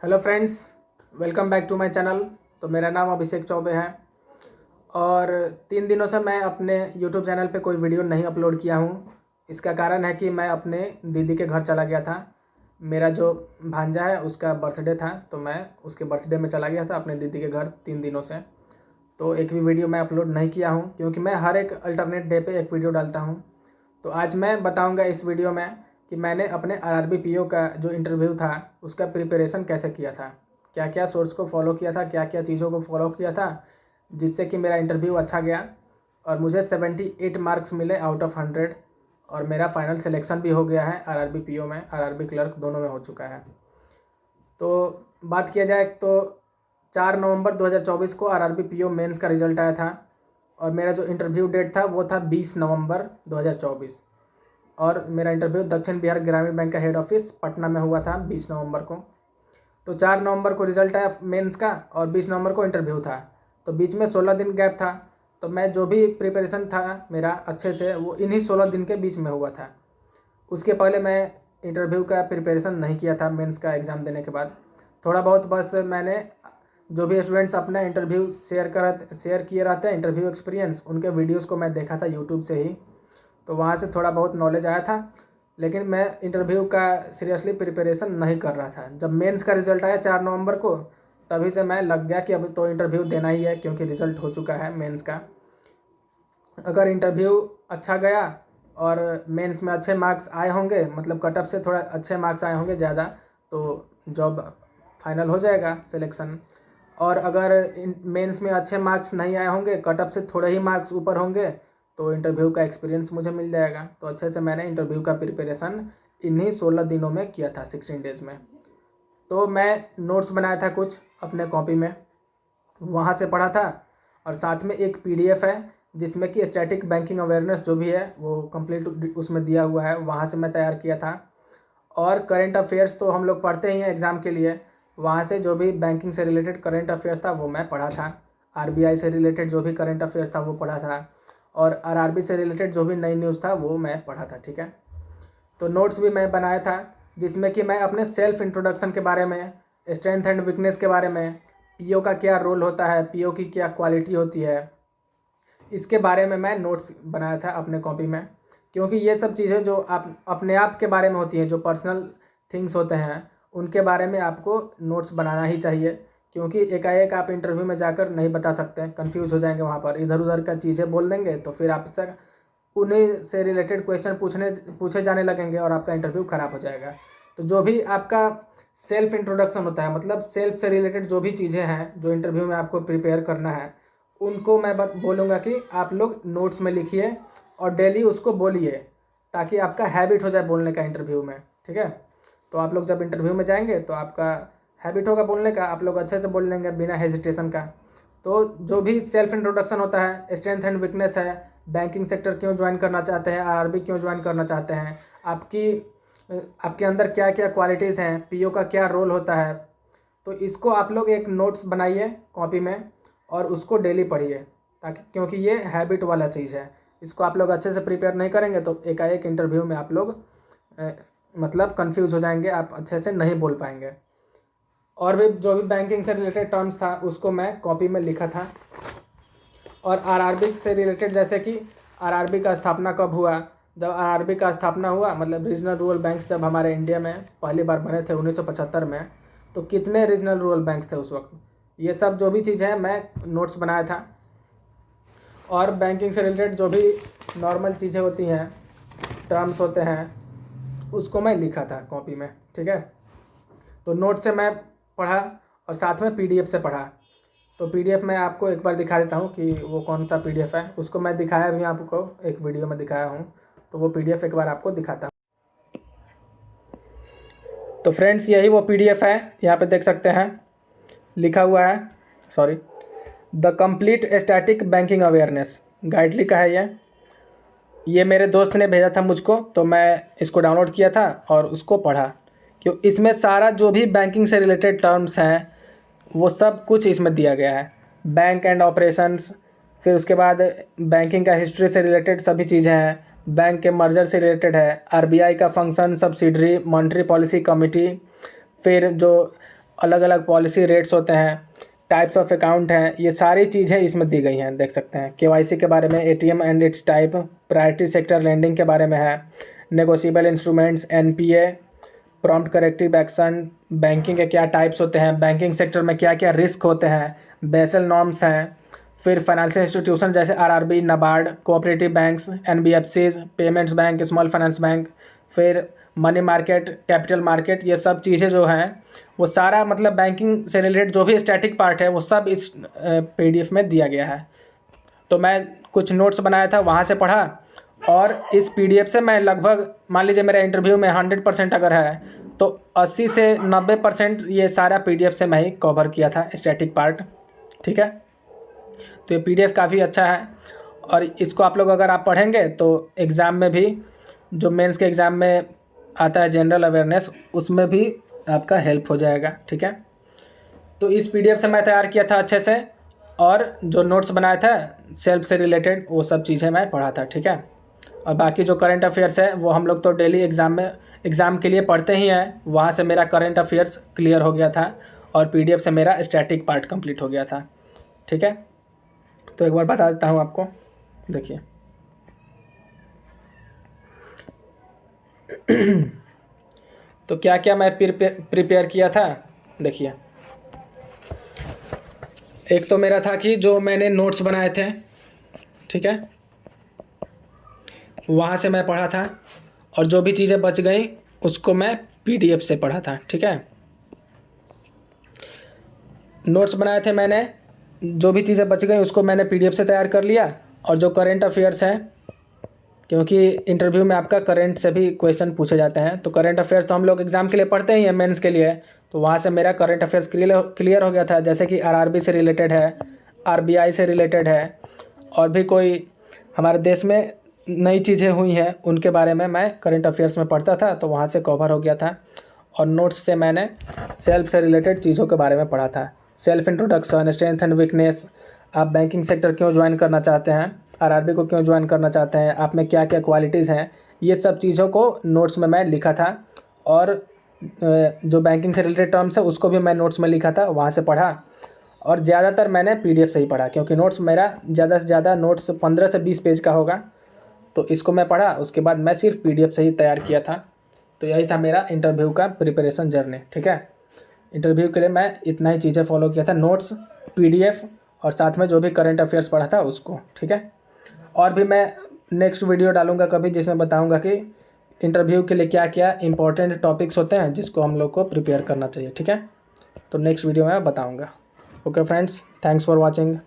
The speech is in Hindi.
Hello friends, welcome back to my channel. तो मेरा नाम अभिषेक चौबे है और 3 दिनों से मैं अपने यूट्यूब चैनल पे कोई वीडियो नहीं अपलोड किया हूँ। इसका कारण है कि मैं अपने दीदी के घर चला गया था। मेरा जो भांजा है उसका बर्थडे था, तो मैं उसके बर्थडे में चला गया था अपने दीदी के घर 3 दिनों से। तो एक भी वीडियो मैं अपलोड नहीं किया हूँ क्योंकि मैं हर एक अल्टरनेट डे पे एक वीडियो डालता हूँ। तो आज मैं बताऊँगा इस वीडियो में कि मैंने अपने आरआरबी पीओ का जो इंटरव्यू था उसका प्रिपरेशन कैसे किया था, क्या क्या सोर्स को फॉलो किया था, क्या क्या चीज़ों को फॉलो किया था जिससे कि मेरा इंटरव्यू अच्छा गया और मुझे 78 मार्क्स मिले आउट ऑफ 100 और मेरा फाइनल सिलेक्शन भी हो गया है आरआरबी पीओ में, आरआरबी क्लर्क दोनों में हो चुका है। तो बात किया जाए तो 4 नवंबर 2024 को आरआरबी पीओ मेंस का रिजल्ट आया था और मेरा जो इंटरव्यू डेट था वो था 20 नवंबर 2024 और मेरा इंटरव्यू दक्षिण बिहार ग्रामीण बैंक का हेड ऑफिस पटना में हुआ था 20 नवंबर को। तो 4 नवंबर को रिजल्ट आया मेंस का और 20 नवंबर को इंटरव्यू था, तो बीच में 16 दिन गैप था। तो मैं जो भी प्रिपरेशन था मेरा अच्छे से वो इन्हीं 16 दिन के बीच में हुआ था। उसके पहले मैं इंटरव्यू का प्रिपरेशन नहीं किया था। मेंस का एग्ज़ाम देने के बाद थोड़ा बहुत बस मैंने जो भी स्टूडेंट्स अपना इंटरव्यू शेयर किए रहते हैं इंटरव्यू एक्सपीरियंस, उनके वीडियोज़ को मैं देखा था यूट्यूब से ही, तो वहाँ से थोड़ा बहुत नॉलेज आया था। लेकिन मैं इंटरव्यू का सीरियसली प्रिपरेशन नहीं कर रहा था। जब मेंस का रिज़ल्ट आया 4 नवंबर को, तभी से मैं लग गया कि अब तो इंटरव्यू देना ही है क्योंकि रिज़ल्ट हो चुका है मेंस का। अगर इंटरव्यू अच्छा गया और मेंस में अच्छे मार्क्स आए होंगे, मतलब कट ऑफ से थोड़ा अच्छे मार्क्स आए होंगे ज़्यादा, तो जॉब फाइनल हो जाएगा सिलेक्शन। और अगर मेंस में अच्छे मार्क्स नहीं आए होंगे, कट ऑफ से थोड़े ही मार्क्स ऊपर होंगे, तो इंटरव्यू का एक्सपीरियंस मुझे मिल जाएगा। तो अच्छे से मैंने इंटरव्यू का प्रिपरेशन इन्हीं 16 दिनों में किया था, 16 डेज़ में। तो मैं नोट्स बनाया था कुछ अपने कॉपी में, वहाँ से पढ़ा था और साथ में एक पीडीएफ है जिसमें कि स्टैटिक बैंकिंग अवेयरनेस जो भी है वो कंप्लीट उसमें दिया हुआ है, वहाँ से मैं तैयार किया था। और करेंट अफेयर्स तो हम लोग पढ़ते ही हैं एग्ज़ाम के लिए, वहाँ से जो भी बैंकिंग से रिलेटेड करेंट अफेयर्स था वो मैं पढ़ा था। आरबीआई से रिलेटेड जो भी करेंट अफेयर्स था वो पढ़ा था और आरआरबी से रिलेटेड जो भी नई न्यूज़ था वो मैं पढ़ा था, ठीक है। तो नोट्स भी मैं बनाया था जिसमें कि मैं अपने सेल्फ इंट्रोडक्शन के बारे में, स्ट्रेंथ एंड वीकनेस के बारे में, पीओ का क्या रोल होता है, पीओ की क्या क्वालिटी होती है, इसके बारे में मैं नोट्स बनाया था अपने कॉपी में। क्योंकि ये सब चीज़ें जो आप अपने आप के बारे में होती हैं, जो पर्सनल थिंग्स होते हैं, उनके बारे में आपको नोट्स बनाना ही चाहिए। क्योंकि एकाएक आप इंटरव्यू में जाकर नहीं बता सकते, कंफ्यूज हो जाएंगे, वहाँ पर इधर उधर का चीज़ें बोल देंगे तो फिर आपसे उन्हीं से रिलेटेड क्वेश्चन पूछे जाने लगेंगे और आपका इंटरव्यू ख़राब हो जाएगा। तो जो भी आपका सेल्फ इंट्रोडक्शन होता है, मतलब सेल्फ से रिलेटेड जो भी चीज़ें हैं जो इंटरव्यू में आपको प्रिपेयर करना है, उनको मैं बोलूँगा कि आप लोग नोट्स में लिखिए और डेली उसको बोलिए ताकि आपका हैबिट हो जाए बोलने का इंटरव्यू में, ठीक है। तो आप लोग जब इंटरव्यू में जाएंगे तो आपका हैबिट होगा बोलने का, आप लोग अच्छे से बोल लेंगे बिना हेजिटेशन का। तो जो भी सेल्फ इंट्रोडक्शन होता है, स्ट्रेंथ एंड वीकनेस है, बैंकिंग सेक्टर क्यों ज्वाइन करना चाहते हैं, आरआरबी क्यों ज्वाइन करना चाहते हैं, आपके अंदर क्या क्या क्वालिटीज़ हैं, पीओ का क्या रोल होता है, तो इसको आप लोग एक नोट्स बनाइए कॉपी में और उसको डेली पढ़िए, ताकि क्योंकि ये हैबिट वाला चीज़ है। इसको आप लोग अच्छे से प्रिपेयर नहीं करेंगे तो एकाएक इंटरव्यू में आप लोग मतलब कंफ्यूज हो जाएंगे, आप अच्छे से नहीं बोल पाएंगे। और भी जो भी बैंकिंग से रिलेटेड टर्म्स था उसको मैं कॉपी में लिखा था। और आरआरबी से रिलेटेड, जैसे कि आरआरबी का स्थापना कब हुआ, जब आरआरबी का स्थापना हुआ, मतलब रीजनल रूरल बैंक्स जब हमारे इंडिया में पहली बार बने थे 1975 में, तो कितने रीजनल रूरल बैंक्स थे उस वक्त, ये सब जो भी चीज़ें हैं मैं नोट्स बनाया था। और बैंकिंग से रिलेटेड जो भी नॉर्मल चीज़ें होती हैं, टर्म्स होते हैं, उसको मैं लिखा था कॉपी में, ठीक है। तो नोट से मैं पढ़ा और साथ में पीडीएफ से पढ़ा। तो पीडीएफ मैं आपको एक बार दिखा देता हूँ कि वो कौन सा पीडीएफ है, उसको मैं दिखाया भी आपको, एक वीडियो में दिखाया हूँ, तो वो पीडीएफ एक बार आपको दिखाता हूँ। तो फ्रेंड्स यही वो पीडीएफ है, यहाँ पे देख सकते हैं लिखा हुआ है, sorry, the complete static banking awareness गाइडली का है ये मेरे दोस्त ने भेजा था मुझको, तो मैं इसको डाउनलोड किया था और उसको पढ़ा। क्यों, इसमें सारा जो भी बैंकिंग से रिलेटेड टर्म्स हैं वो सब कुछ इसमें दिया गया है, बैंक एंड ऑपरेशंस, फिर उसके बाद बैंकिंग का हिस्ट्री से रिलेटेड सभी चीज़ें हैं, बैंक के मर्जर से रिलेटेड है, आरबीआई का function, subsidiary, monetary policy committee, फिर जो अलग अलग पॉलिसी रेट्स होते हैं, टाइप्स ऑफ अकाउंट हैं, ये सारी चीज़ें इसमें दी गई हैं, देख सकते हैं। केवाईसी के बारे में, ATM and it's type, priority sector lending के बारे में है, negotiable instruments, NPA, prompt corrective action, banking के क्या टाइप्स होते हैं, बैंकिंग सेक्टर में क्या क्या रिस्क होते हैं, बेसल नॉर्म्स हैं, फिर फाइनेंशियल इंस्टीट्यूशन जैसे RRB, NABARD, cooperative banks, NBFCs, payments bank, small finance bank, फिर मनी मार्केट, कैपिटल मार्केट, ये सब चीज़ें जो हैं वो सारा मतलब बैंकिंग से रिलेटेड जो भी स्टैटिक पार्ट है वो सब इस पीडीएफ में दिया गया है। तो मैं कुछ नोट्स बनाया था, वहाँ से पढ़ा, और इस पीडीएफ से मैं लगभग, मान लीजिए मेरा इंटरव्यू में 100% अगर है तो 80 से 90% ये सारा पीडीएफ से मैं ही कवर किया था, स्टैटिक पार्ट। ठीक है, तो ये पीडीएफ काफ़ी अच्छा है, और इसको आप लोग अगर आप पढ़ेंगे तो एग्ज़ाम में भी, जो मेंस के एग्ज़ाम में आता है जनरल अवेयरनेस, उसमें भी आपका हेल्प हो जाएगा। ठीक है, तो इस पीडीएफ से मैं तैयार किया था अच्छे से, और जो नोट्स बनाया था सेल्फ से रिलेटेड वो सब चीज़ें मैं पढ़ा था। ठीक है, और बाकी जो करंट अफेयर्स है वो हम लोग तो डेली एग्ज़ाम के लिए पढ़ते ही हैं, वहाँ से मेरा करंट अफेयर्स क्लियर हो गया था, और पीडीएफ से मेरा स्टैटिक पार्ट कंप्लीट हो गया था। ठीक है, तो एक बार बता देता हूँ आपको, देखिए। तो क्या क्या मैं प्रिपेयर किया था, देखिए। एक तो मेरा था कि जो मैंने नोट्स बनाए थे, ठीक है, वहाँ से मैं पढ़ा था, और जो भी चीज़ें बच गई उसको मैं पीडीएफ से पढ़ा था। ठीक है, नोट्स बनाए थे मैंने, जो भी चीज़ें बच गई उसको मैंने पीडीएफ से तैयार कर लिया, और जो करंट अफेयर्स हैं, क्योंकि इंटरव्यू में आपका करंट से भी क्वेश्चन पूछे जाते हैं, तो करंट अफेयर्स तो हम लोग एग्ज़ाम के लिए पढ़ते ही हैं, मेंस के लिए, तो वहाँ से मेरा करंट अफेयर्स क्लियर हो गया था। जैसे कि आरआरबी से रिलेटेड है, आरबीआई से रिलेटेड है, और भी कोई हमारे देश में नई चीज़ें हुई हैं उनके बारे में मैं करंट अफेयर्स में पढ़ता था, तो वहाँ से कवर हो गया था। और नोट्स से मैंने सेल्फ से रिलेटेड चीज़ों के बारे में पढ़ा था, self introduction, strength and weakness, आप बैंकिंग सेक्टर क्यों ज्वाइन करना चाहते हैं, आरआरबी को क्यों ज्वाइन करना चाहते हैं, आप में क्या क्या क्वालिटीज़ हैं, ये सब चीज़ों को नोट्स में मैं लिखा था। और जो बैंकिंग से रिलेटेड टर्म्स है उसको भी मैं नोट्स में लिखा था, वहाँ से पढ़ा। और ज़्यादातर मैंने पीडीएफ से ही पढ़ा, क्योंकि नोट्स मेरा ज़्यादा से ज़्यादा नोट्स 15 से 20 पेज का होगा, तो इसको मैं पढ़ा, उसके बाद मैं सिर्फ पीडीएफ से ही तैयार किया था। तो यही था मेरा इंटरव्यू का प्रिपरेशन जर्नी। ठीक है, इंटरव्यू के लिए मैं इतना ही चीज़ें फॉलो किया था, नोट्स, पीडीएफ, और साथ में जो भी करंट अफेयर्स पढ़ा था उसको। ठीक है, और भी मैं नेक्स्ट वीडियो डालूंगा कभी, जिसमें बताऊंगा कि इंटरव्यू के लिए क्या क्या इंपॉर्टेंट टॉपिक्स होते हैं जिसको हम लोग को प्रिपेयर करना चाहिए। ठीक है, तो नेक्स्ट वीडियो में बताऊंगा। Okay friends, thanks for watching.